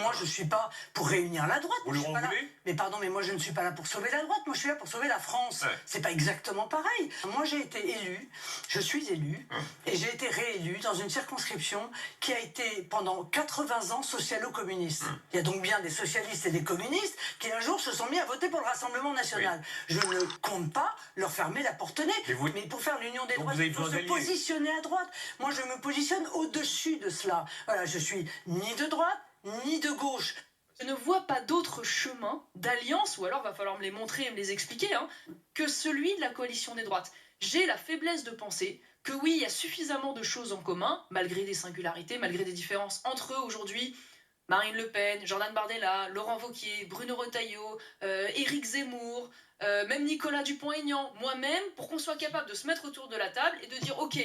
moi, je ne suis pas pour réunir la droite. Vous le voulez? Mais pardon, mais moi, je ne suis pas là pour sauver la droite. Moi, je suis là pour sauver la France. Ouais. C'est pas exactement pareil. Moi, j'ai été élu, je suis élu, et j'ai été réélu dans une circonscription qui a été pendant 80 ans socialo-communiste. Il y a donc bien des socialistes et des communistes qui un jour se sont mis à voter pour le Rassemblement national. Je ne compte pas leur fermer la porte nez. Mais pour faire l'union des droites, il faut se positionner à droite. Moi, je me positionne au-dessus de cela. Voilà, je suis ni de droite, ni de gauche. Je ne vois pas d'autre chemin d'alliance, ou alors va falloir me les montrer et me les expliquer, que celui de la coalition des droites. J'ai la faiblesse de penser que oui, il y a suffisamment de choses en commun, malgré des singularités, malgré des différences entre eux aujourd'hui. Marine Le Pen, Jordan Bardella, Laurent Wauquiez, Bruno Retailleau, Éric Zemmour, même Nicolas Dupont-Aignan, moi-même, pour qu'on soit capable de se mettre autour de la table et de dire « Ok,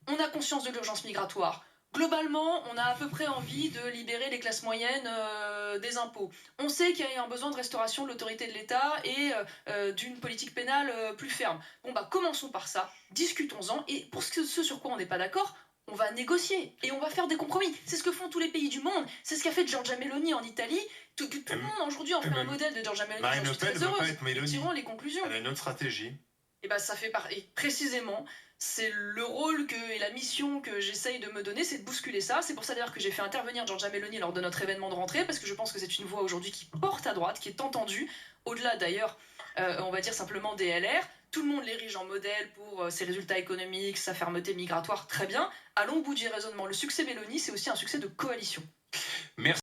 on a conscience de l'urgence migratoire. Globalement, on a à peu près envie de libérer les classes moyennes des impôts. On sait qu'il y a un besoin de restauration de l'autorité de l'État et d'une politique pénale plus ferme. Bon bah commençons par ça, discutons-en, et pour ce sur quoi on n'est pas d'accord, on va négocier et on va faire des compromis. C'est ce que font tous les pays du monde. C'est ce qu'a fait Giorgia Meloni en Italie. Tout le monde aujourd'hui en fait un modèle de Giorgia Meloni. Marine Le Pen ne veut pas être Meloni. Tirons les conclusions. Elle a une autre stratégie. Et bah ça fait précisément, c'est le rôle et la mission que j'essaye de me donner, c'est de bousculer ça. C'est pour ça d'ailleurs que j'ai fait intervenir Giorgia Meloni lors de notre événement de rentrée, parce que je pense que c'est une voix aujourd'hui qui porte à droite, qui est entendue, au-delà d'ailleurs, on va dire simplement des LR. Tout le monde l'érige en modèle pour ses résultats économiques, sa fermeté migratoire, très bien. Allons au bout du raisonnement. Le succès Meloni, c'est aussi un succès de coalition. Merci.